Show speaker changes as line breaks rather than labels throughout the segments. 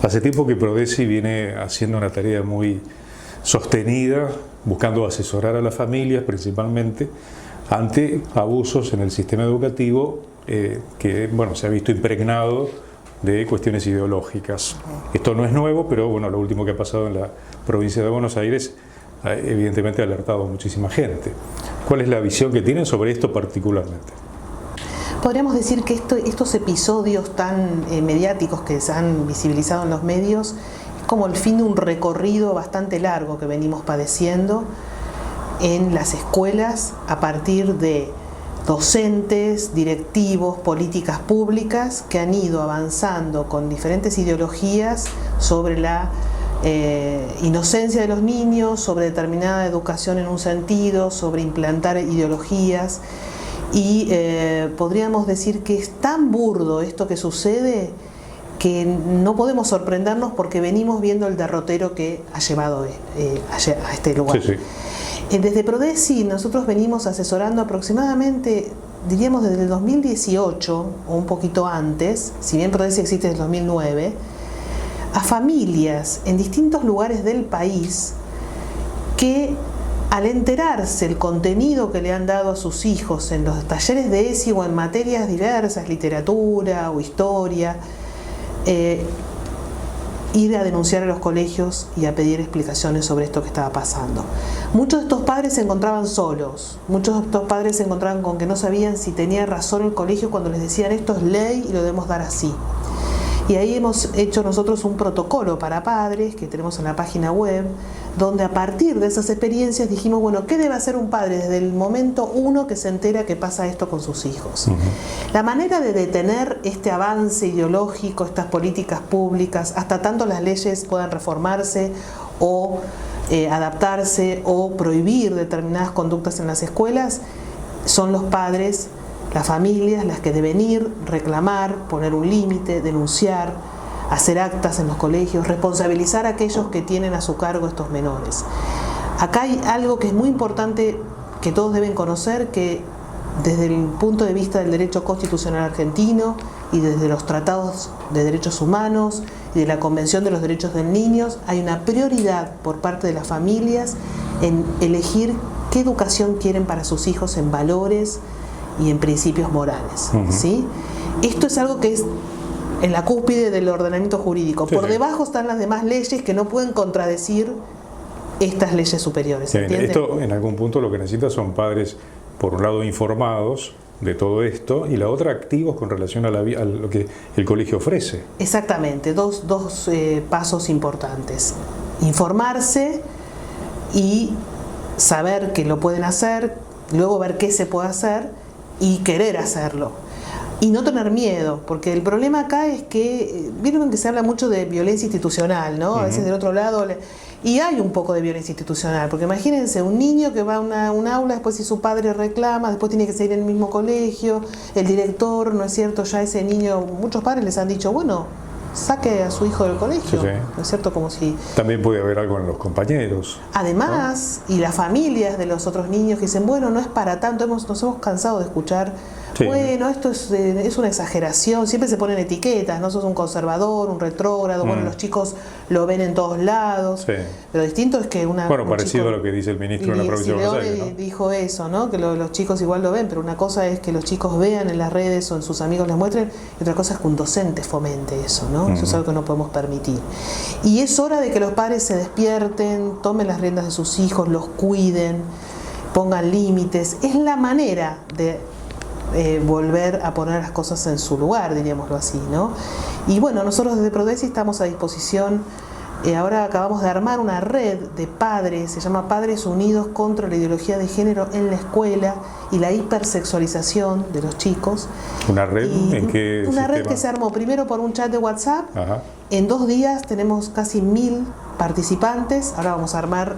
Hace tiempo que Prodeci viene haciendo una tarea muy sostenida, buscando asesorar a las familias principalmente ante abusos en el sistema educativo que se ha visto impregnado de cuestiones ideológicas. Esto no es nuevo, pero bueno, lo último que ha pasado en la provincia de Buenos Aires evidentemente ha alertado a muchísima gente. ¿Cuál es la visión que tienen sobre esto particularmente?
Podríamos decir que estos episodios tan mediáticos que se han visibilizado en los medios es como el fin de un recorrido bastante largo que venimos padeciendo en las escuelas a partir de docentes, directivos, políticas públicas que han ido avanzando con diferentes ideologías sobre la inocencia de los niños, sobre determinada educación en un sentido, sobre implantar ideologías. Y podríamos decir que es tan burdo esto que sucede que no podemos sorprendernos porque venimos viendo el derrotero que ha llevado a este lugar. Sí, sí. Desde Prodeci nosotros venimos asesorando aproximadamente, diríamos desde el 2018 o un poquito antes, si bien Prodeci existe desde el 2009, a familias en distintos lugares del país que al enterarse el contenido que le han dado a sus hijos en los talleres de ESI o en materias diversas, literatura o historia, ir a denunciar a los colegios y a pedir explicaciones sobre esto que estaba pasando. Muchos de estos padres se encontraban solos, muchos de estos padres se encontraban con que no sabían si tenía razón el colegio cuando les decían esto es ley y lo debemos dar así. Y ahí hemos hecho nosotros un protocolo para padres que tenemos en la página web, donde a partir de esas experiencias dijimos, bueno, ¿qué debe hacer un padre desde el momento uno que se entera que pasa esto con sus hijos? La manera de detener este avance ideológico, estas políticas públicas, hasta tanto las leyes puedan reformarse o adaptarse o prohibir determinadas conductas en las escuelas, son los padres, las familias las que deben ir, reclamar, poner un límite, denunciar, hacer actas en los colegios, responsabilizar a aquellos que tienen a su cargo estos menores. Acá hay algo que es muy importante que todos deben conocer, que desde el punto de vista del derecho constitucional argentino y desde los tratados de derechos humanos y de la Convención de los Derechos del Niño, hay una prioridad por parte de las familias en elegir qué educación quieren para sus hijos en valores y en principios morales. ¿Sí? Esto es algo que es en la cúspide del ordenamiento jurídico. Por debajo están las demás leyes que no pueden contradecir estas leyes superiores.
Esto en algún punto lo que necesita son padres, por un lado, informados de todo esto y la otra activos con relación a lo que el colegio ofrece.
Exactamente, dos pasos importantes. Informarse y saber que lo pueden hacer, luego ver qué se puede hacer y querer hacerlo. Y no tener miedo, porque el problema acá es que, vieron que se habla mucho de violencia institucional, ¿no? A veces del otro lado, y hay un poco de violencia institucional, porque imagínense un niño que va a un aula, después si su padre reclama, después tiene que seguir en el mismo colegio, el director, ¿no es cierto? Ya ese niño, muchos padres les han dicho, bueno, saque a su hijo del colegio, ¿no es cierto? Como si...
También puede haber algo en los compañeros.
Además, ¿no? Y las familias de los otros niños que dicen, bueno, no es para tanto, nos hemos cansado de escuchar, bueno, esto es una exageración, siempre se ponen etiquetas, no sos un conservador, un retrógrado, bueno, los chicos lo ven en todos lados, pero distinto es que
parecido a lo que dice el ministro de la provincia de Buenos Aires, ¿no?
Dijo eso, ¿no? Que los chicos igual lo ven, pero una cosa es que los chicos vean en las redes o en sus amigos les muestren, y otra cosa es que un docente fomente eso, ¿no? Eso es algo que no podemos permitir. Y es hora de que los padres se despierten, tomen las riendas de sus hijos, los cuiden, pongan límites. Es la manera de volver a poner las cosas en su lugar, diríamoslo así, ¿no? Y bueno, nosotros desde Prodeci estamos a disposición. Ahora acabamos de armar una red de padres, se llama Padres Unidos contra la Ideología de Género en la Escuela y la hipersexualización de los chicos.
¿Una red? ¿En qué
Una
sistema?
red que se armó primero por un chat de WhatsApp. En 2 días tenemos casi 1000 participantes. Ahora vamos a armar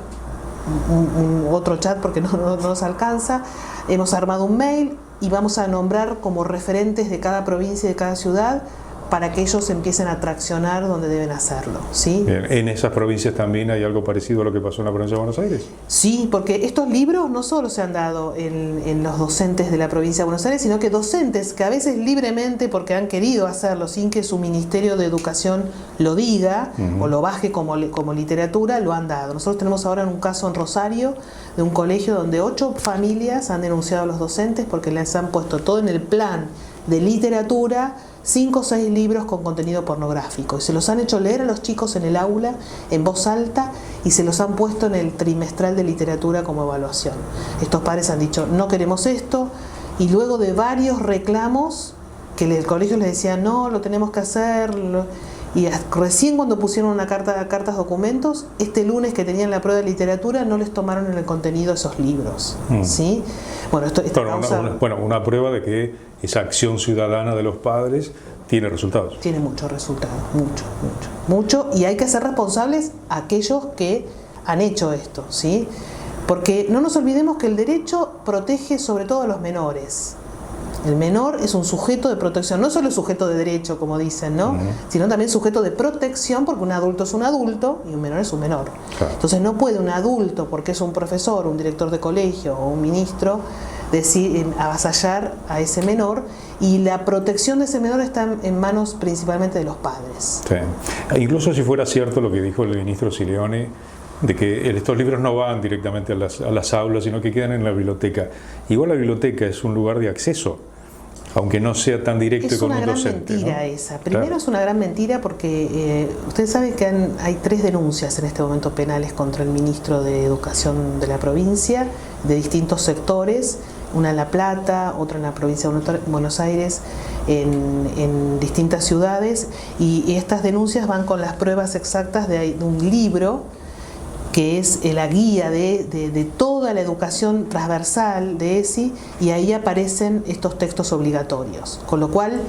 otro chat porque no nos alcanza. Hemos armado un mail y vamos a nombrar como referentes de cada provincia y de cada ciudad para que ellos empiecen a traccionar donde deben hacerlo, ¿sí?
Bien. ¿En esas provincias también hay algo parecido a lo que pasó en la provincia de Buenos Aires?
Sí, porque estos libros no solo se han dado en los docentes de la provincia de Buenos Aires, sino que docentes que a veces libremente, porque han querido hacerlo sin que su Ministerio de Educación lo diga o lo baje como literatura, lo han dado. Nosotros tenemos ahora un caso en Rosario de un colegio donde 8 familias han denunciado a los docentes porque les han puesto todo en el plan de literatura, 5 o 6 libros con contenido pornográfico, y se los han hecho leer a los chicos en el aula en voz alta y se los han puesto en el trimestral de literatura como evaluación. Estos padres han dicho no queremos esto, y luego de varios reclamos que el colegio les decía no, lo tenemos que hacer, y recién cuando pusieron una cartas documentos, este lunes que tenían la prueba de literatura no les tomaron en el contenido esos libros, ¿sí? Bueno,
una prueba de que esa acción ciudadana de los padres tiene resultados.
Tiene muchos resultados, mucho, y hay que ser responsables aquellos que han hecho esto, ¿sí? Porque no nos olvidemos que el derecho protege sobre todo a los menores. El menor es un sujeto de protección, no solo es sujeto de derecho, como dicen, ¿no? Sino también sujeto de protección, porque un adulto es un adulto y un menor es un menor. Claro. Entonces no puede un adulto, porque es un profesor, un director de colegio o un ministro, avasallar a ese menor, y la protección de ese menor está en manos principalmente de los padres.
Sí. Incluso si fuera cierto lo que dijo el ministro Sileoni, de que estos libros no van directamente a las aulas, sino que quedan en la biblioteca. Igual la biblioteca es un lugar de acceso, aunque no sea tan directo con un docente.
Es una gran mentira, ¿no? Esa. Primero, claro, es una gran mentira porque ustedes saben que hay 3 denuncias en este momento penales contra el ministro de Educación de la provincia, de distintos sectores, una en La Plata, otra en la provincia de Buenos Aires, en distintas ciudades, y estas denuncias van con las pruebas exactas de un libro que es la guía de toda la educación transversal de ESI, y ahí aparecen estos textos obligatorios, con lo cual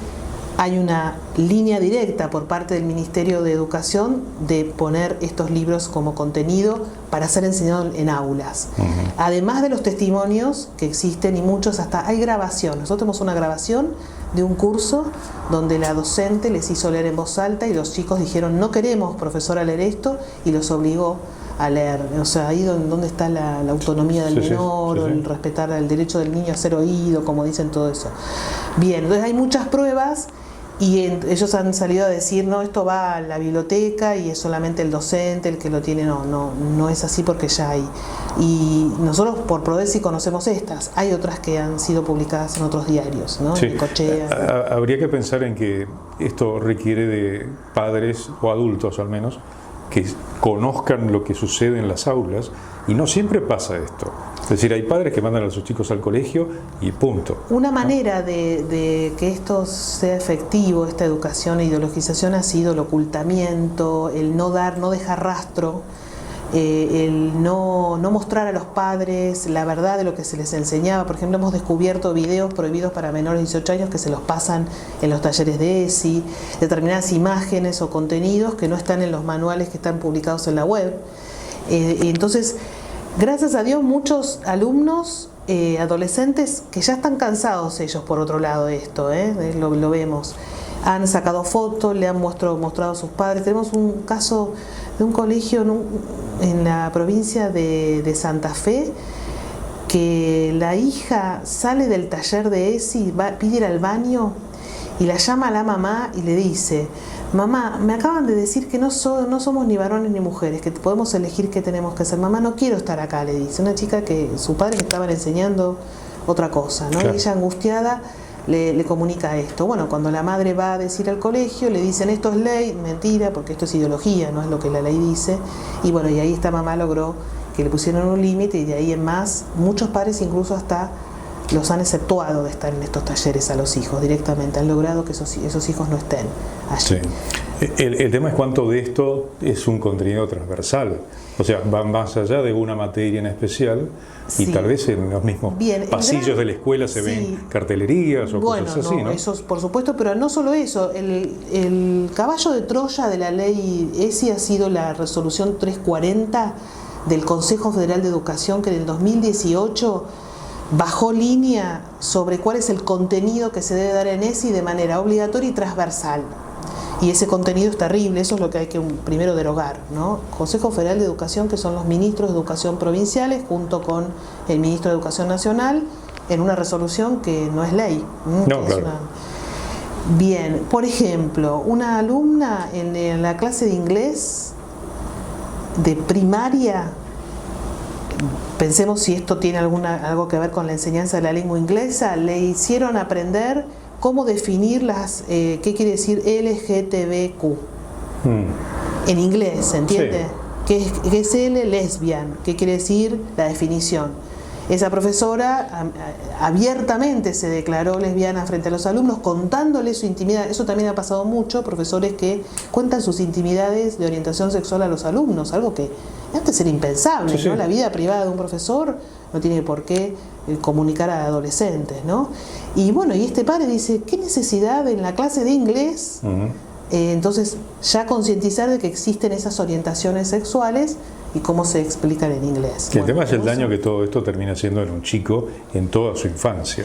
hay una línea directa por parte del Ministerio de Educación de poner estos libros como contenido para ser enseñado en aulas. Además de los testimonios que existen, y muchos, hasta hay grabación. Nosotros tenemos una grabación de un curso donde la docente les hizo leer en voz alta y los chicos dijeron no queremos, profesora, leer esto, y los obligó a leer. O sea, ahí donde está la autonomía del menor, o el respetar el derecho del niño a ser oído, como dicen, todo eso. Bien, entonces hay muchas pruebas, y ellos han salido a decir no, esto va a la biblioteca y es solamente el docente el que lo tiene. No es así, porque ya hay. Y nosotros por Prodesi conocemos estas. Hay otras que han sido publicadas en otros diarios, ¿no?
Sí.
En Cochea.
Habría que pensar en que esto requiere de padres o adultos al menos que conozcan lo que sucede en las aulas, y no siempre pasa esto. Es decir, hay padres que mandan a sus chicos al colegio y punto.
Una manera de que esto sea efectivo, esta educación e ideologización, ha sido el ocultamiento, el no dejar rastro, el no mostrar a los padres la verdad de lo que se les enseñaba. Por ejemplo, hemos descubierto videos prohibidos para menores de 18 años que se los pasan en los talleres de ESI, determinadas imágenes o contenidos que no están en los manuales que están publicados en la web. Entonces, gracias a Dios, muchos alumnos, adolescentes, que ya están cansados ellos, por otro lado, de esto, lo vemos, han sacado fotos, le han mostrado a sus padres. Tenemos un caso de un colegio en la provincia de Santa Fe, que la hija sale del taller de ESI, pide ir al baño, y la llama a la mamá y le dice: mamá, me acaban de decir que no somos ni varones ni mujeres, que podemos elegir qué tenemos que hacer. Mamá, no quiero estar acá, le dice. Una chica que sus padres le estaban enseñando otra cosa, ¿no? Claro. Y ella, angustiada, le comunica esto. Bueno, cuando la madre va a decir al colegio, le dicen esto es ley, mentira, porque esto es ideología, no es lo que la ley dice. Y bueno, y ahí esta mamá logró que le pusieron un límite, y de ahí en más, muchos padres incluso hasta los han exceptuado de estar en estos talleres a los hijos directamente, han logrado que esos hijos no estén allí.
Sí. El tema es cuánto de esto es un contenido transversal, o sea, va más allá de una materia en especial, y tal vez en los mismos pasillos de la escuela se ven cartelerías o cosas así, ¿no? Eso
por supuesto, pero no solo eso, el caballo de Troya de la ley ESI ha sido la resolución 340 del Consejo Federal de Educación, que en el 2018 bajó línea sobre cuál es el contenido que se debe dar en ESI de manera obligatoria y transversal. Y ese contenido es terrible, eso es lo que hay que primero derogar, ¿no? Consejo Federal de Educación, que son los ministros de Educación provinciales, junto con el ministro de Educación Nacional, en una resolución que no es ley.
No, claro.
Bien, por ejemplo, una alumna en la clase de inglés de primaria, pensemos si esto tiene algo que ver con la enseñanza de la lengua inglesa, le hicieron aprender cómo definir qué quiere decir LGTBQ. En inglés, ¿se entiende? Sí. ¿Qué es L? Lesbian. ¿Qué quiere decir la definición? Esa profesora abiertamente se declaró lesbiana frente a los alumnos, contándole su intimidad. Eso también ha pasado mucho, profesores que cuentan sus intimidades de orientación sexual a los alumnos, algo que antes era impensable, sí, ¿no? La vida privada de un profesor no tiene por qué comunicar a adolescentes, ¿no? Y bueno, y este padre dice, ¿qué necesidad en la clase de inglés? Entonces, ya concientizar de que existen esas orientaciones sexuales y cómo se explican en inglés.
El tema es el daño que todo esto termina haciendo en un chico en toda su infancia.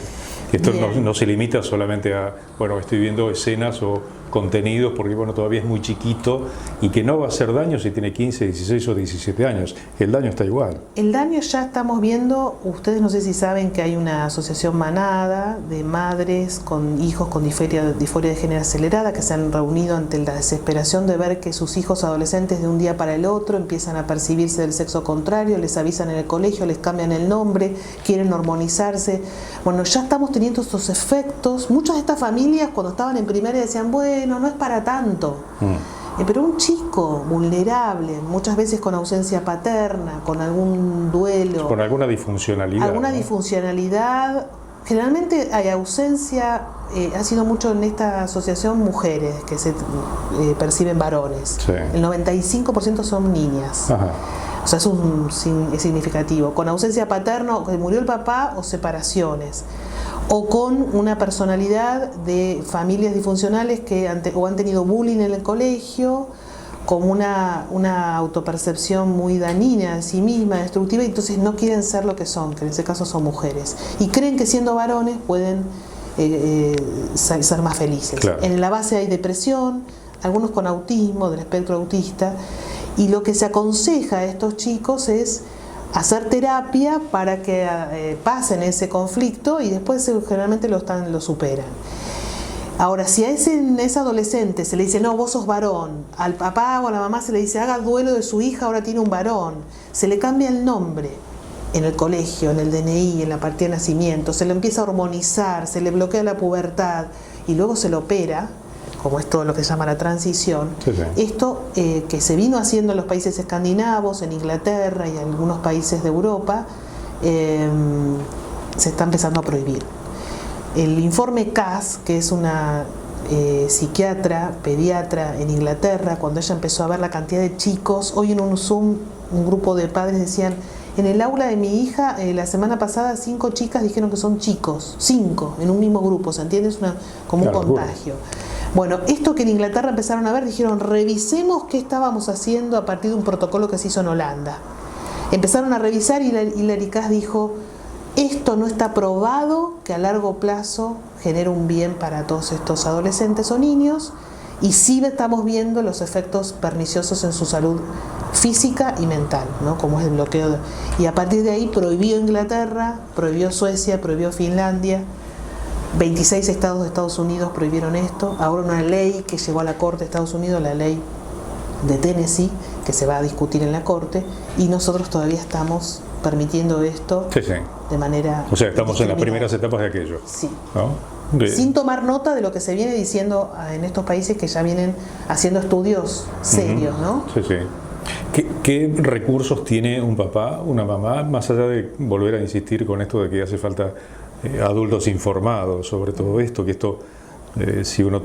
Esto no se limita solamente a, bueno, estoy viendo escenas o contenidos porque, bueno, todavía es muy chiquito y que no va a hacer daño si tiene 15, 16 o 17 años. El daño está igual. El daño ya estamos viendo, ustedes no sé si saben que hay una asociación Manada de madres con hijos con disforia de género acelerada que se han reunido ante la desesperación de ver que sus hijos adolescentes de un día para el otro empiezan a percibirse del sexo contrario, les avisan en el colegio, les cambian el nombre, quieren hormonizarse. Bueno, ya estamos teniendo estos efectos. Muchas de estas familias cuando estaban en primaria decían, bueno, no es para tanto. Pero un chico vulnerable, muchas veces con ausencia paterna, con algún duelo, con alguna disfuncionalidad.
Disfuncionalidad, generalmente hay ausencia, ha sido mucho en esta asociación mujeres que se perciben varones. Sí. El 95% son niñas. Ajá. O sea, es significativo. Con ausencia paterna, que murió el papá, o separaciones. O con una personalidad de familias disfuncionales que han tenido bullying en el colegio, con una autopercepción muy dañina de sí misma, destructiva, y entonces no quieren ser lo que son, que en ese caso son mujeres. Y creen que siendo varones pueden ser más felices. Claro. En la base hay depresión, algunos con autismo, del espectro autista, y lo que se aconseja a estos chicos es hacer terapia para que pasen ese conflicto y después generalmente lo superan. Ahora, si a ese adolescente se le dice, no, vos sos varón, al papá o a la mamá se le dice, haga duelo de su hija, ahora tiene un varón, se le cambia el nombre en el colegio, en el DNI, en la partida de nacimiento, se le empieza a hormonizar, se le bloquea la pubertad y luego se lo opera, como es todo lo que se llama la transición. Sí, sí. Esto que se vino haciendo en los países escandinavos, en Inglaterra y en algunos países de Europa, se está empezando a prohibir. El informe Cass, que es una psiquiatra, pediatra en Inglaterra, cuando ella empezó a ver la cantidad de chicos, hoy en un Zoom, un grupo de padres decían, en el aula de mi hija, la semana pasada 5 chicas dijeron que son chicos, 5 en un mismo grupo, ¿se entiende? Es como un contagio. Bueno, esto que en Inglaterra empezaron a ver, dijeron, revisemos qué estábamos haciendo a partir de un protocolo que se hizo en Holanda. Empezaron a revisar y Hilary Cass dijo, esto no está probado que a largo plazo genere un bien para todos estos adolescentes o niños, y sí estamos viendo los efectos perniciosos en su salud física y mental, ¿no? Como es el bloqueo. Y a partir de ahí prohibió Inglaterra, prohibió Suecia, prohibió Finlandia. 26 estados de Estados Unidos prohibieron esto. Ahora una ley que llegó a la Corte de Estados Unidos, la ley de Tennessee, que se va a discutir en la Corte, y nosotros todavía estamos permitiendo esto de manera...
O sea, estamos en las primeras etapas de aquello.
Sí. ¿No? Sin tomar nota de lo que se viene diciendo en estos países que ya vienen haciendo estudios serios, ¿no?
Sí, sí. ¿Qué recursos tiene un papá, una mamá, más allá de volver a insistir con esto de que hace falta adultos informados sobre todo esto, que esto, si uno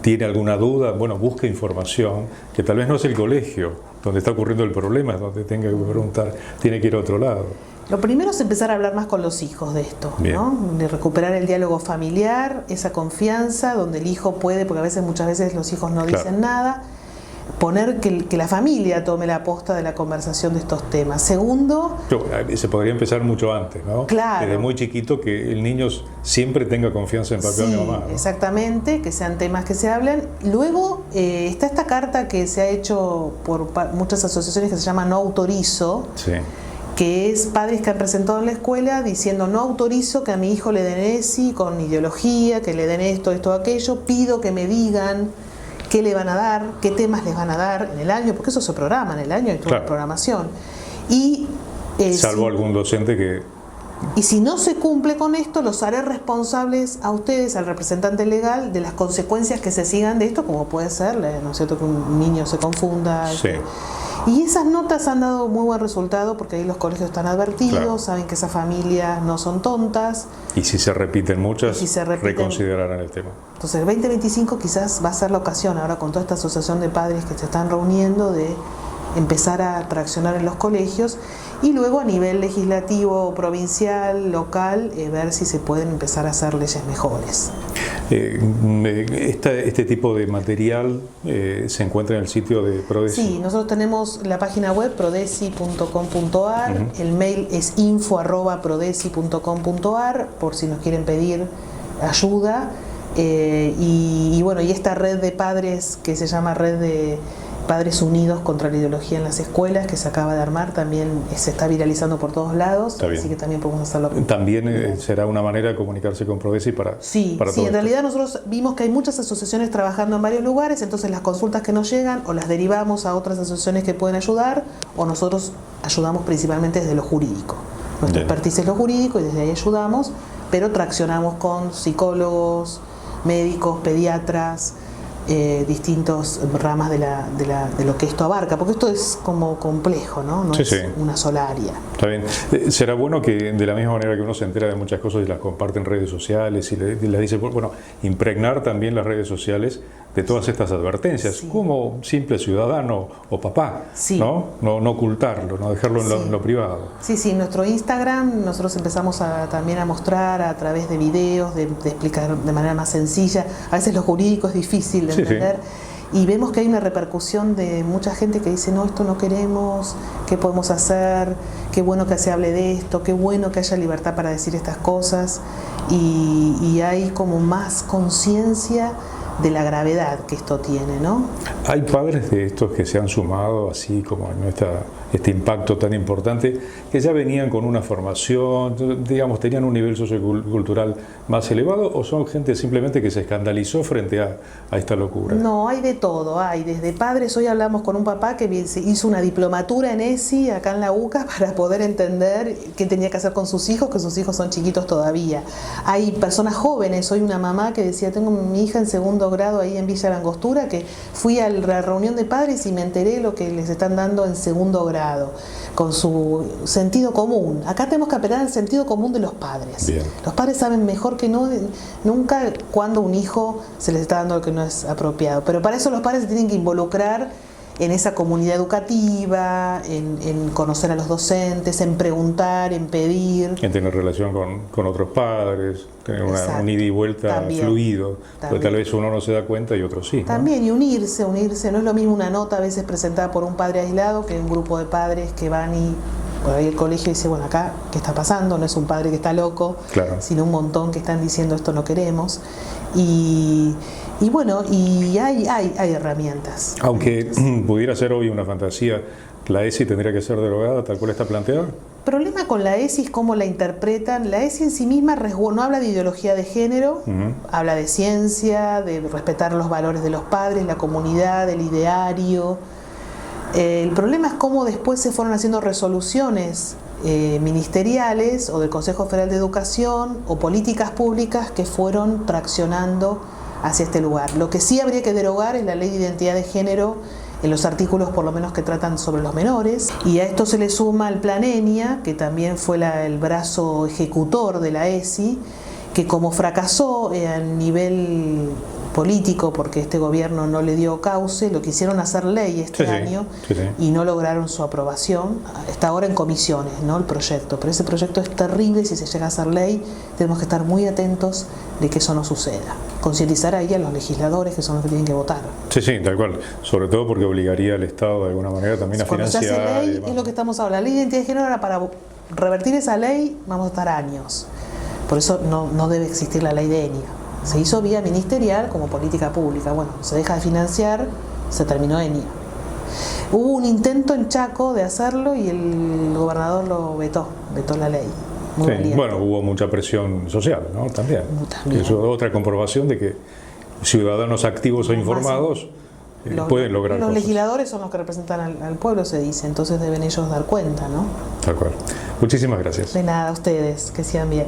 tiene alguna duda, bueno, busca información, que tal vez no es el colegio donde está ocurriendo el problema, donde tenga que preguntar, tiene que ir a otro lado?
Lo primero es empezar a hablar más con los hijos de esto, ¿no? De recuperar el diálogo familiar, esa confianza donde el hijo puede, porque muchas veces los hijos no dicen nada. poner que la familia tome la posta de la conversación de estos temas. Segundo,
se podría empezar mucho antes, ¿no?
Claro.
Desde muy chiquito, que el niño siempre tenga confianza en papá y mamá, ¿no?
Exactamente, que sean temas que se hablan. Luego está esta carta que se ha hecho por muchas asociaciones que se llama No Autorizo,
sí,
que es padres que han presentado en la escuela diciendo: no autorizo que a mi hijo le den ESI con ideología, que le den esto, aquello, pido que me digan qué le van a dar, qué temas les van a dar en el año, porque eso se programa en el año, hay toda la programación. Y
salvo algún docente que...
Y si no se cumple con esto, los haré responsables a ustedes, al representante legal, de las consecuencias que se sigan de esto, como puede ser, ¿no es cierto?, que un niño se confunda.
Sí.
Y esas notas han dado muy buen resultado, porque ahí los colegios están advertidos, saben que esas familias no son tontas.
Y si se repiten muchas, reconsiderarán el tema.
Entonces el 2025 quizás va a ser la ocasión, ahora con toda esta asociación de padres que se están reuniendo, de empezar a traccionar en los colegios, y luego a nivel legislativo, provincial, local, ver si se pueden empezar a hacer leyes mejores.
Este tipo de material se encuentra en el sitio de Prodeci.
Sí, nosotros tenemos la página web prodeci.com.ar, el mail es info@prodeci.com.ar por si nos quieren pedir ayuda, y bueno, y esta red de padres que se llama Red de Padres Unidos contra la Ideología en las Escuelas, que se acaba de armar, también se está viralizando por todos lados, así que también podemos hacerlo.
También será una manera de comunicarse con Prodeci para todo
en realidad nosotros vimos que hay muchas asociaciones trabajando en varios lugares, entonces las consultas que nos llegan o las derivamos a otras asociaciones que pueden ayudar, o nosotros ayudamos principalmente desde lo jurídico. Nuestra expertise es lo jurídico y desde ahí ayudamos, pero traccionamos con psicólogos, médicos, pediatras, distintos ramas de lo que esto abarca, porque esto es como complejo, ¿no? No es una sola área.
Está bien. Será bueno que de la misma manera que uno se entera de muchas cosas y las comparte en redes sociales y les dice, bueno, impregnar también las redes sociales de todas estas advertencias, como simple ciudadano o papá, ¿no? No ocultarlo, no dejarlo en lo privado.
Sí, nuestro Instagram nosotros empezamos también a mostrar a través de videos, de explicar de manera más sencilla. A veces lo jurídico es difícil de entender. Y vemos que hay una repercusión de mucha gente que dice: no, esto no queremos, ¿qué podemos hacer? Qué bueno que se hable de esto, qué bueno que haya libertad para decir estas cosas. Y hay como más conciencia de la gravedad que esto tiene, ¿no?
Hay padres de estos que se han sumado, así como en este impacto tan importante, que ya venían con una formación, digamos, tenían un nivel sociocultural más elevado, o son gente simplemente que se escandalizó frente a esta locura.
No, hay de todo, hay desde padres. Hoy hablamos con un papá que hizo una diplomatura en ESI acá en la UCA para poder entender qué tenía que hacer con sus hijos, que sus hijos son chiquitos todavía. Hay personas jóvenes, hoy una mamá que decía: tengo mi hija en segundo grado ahí en Villa Langostura, que fui a la reunión de padres y me enteré lo que les están dando en segundo grado, con su sentido común. Acá tenemos que apelar al sentido común de los padres.
Bien.
Los padres saben mejor que nunca cuando un hijo se les está dando lo que no es apropiado, pero para eso los padres se tienen que involucrar en esa comunidad educativa, en conocer a los docentes, en preguntar, en pedir.
En tener relación con otros padres, tener un ida y vuelta fluido, porque tal vez uno no se da cuenta y otro sí, ¿no?
También, y unirse, no es lo mismo una nota a veces presentada por un padre aislado que un grupo de padres que van y por ahí el colegio dice: bueno, acá, ¿qué está pasando? No es un padre que está loco, sino un montón que están diciendo esto no queremos. Y bueno, y hay herramientas.
Aunque pudiera ser hoy una fantasía, ¿la ESI tendría que ser derogada tal cual está planteada?
El problema con la ESI es cómo la interpretan. La ESI en sí misma no habla de ideología de género, habla de ciencia, de respetar los valores de los padres, la comunidad, el ideario. El problema es cómo después se fueron haciendo resoluciones ministeriales o del Consejo Federal de Educación o políticas públicas que fueron traccionando hacia este lugar. Lo que sí habría que derogar es la Ley de Identidad de Género en los artículos por lo menos que tratan sobre los menores, y a esto se le suma el Plan ENIA, que también fue el brazo ejecutor de la ESI, que como fracasó a nivel político, porque este gobierno no le dio cauce, lo quisieron hacer ley este año y no lograron su aprobación. Está ahora en comisiones, ¿no?, el proyecto, pero ese proyecto es terrible. Si se llega a hacer ley, tenemos que estar muy atentos de que eso no suceda. Concientizar ahí a los legisladores, que son los que tienen que votar.
Sí, tal cual. Sobre todo porque obligaría al Estado de alguna manera también a
Cuando
financiar.
Se hace ley, es lo que estamos hablando. La ley de identidad de género era para revertir esa ley, vamos a estar años. Por eso no debe existir la ley de ENIA. Se hizo vía ministerial como política pública. Bueno, se deja de financiar, se terminó ENIA. Hubo un intento en Chaco de hacerlo y el gobernador lo vetó la ley.
Bueno, hubo mucha presión social, ¿no? También. Eso es otra comprobación de que ciudadanos activos e informados pueden lograr
los
cosas.
Legisladores son los que representan al pueblo, se dice, entonces deben ellos dar cuenta, ¿no?
De acuerdo. Muchísimas gracias.
De nada, a ustedes, que sigan bien.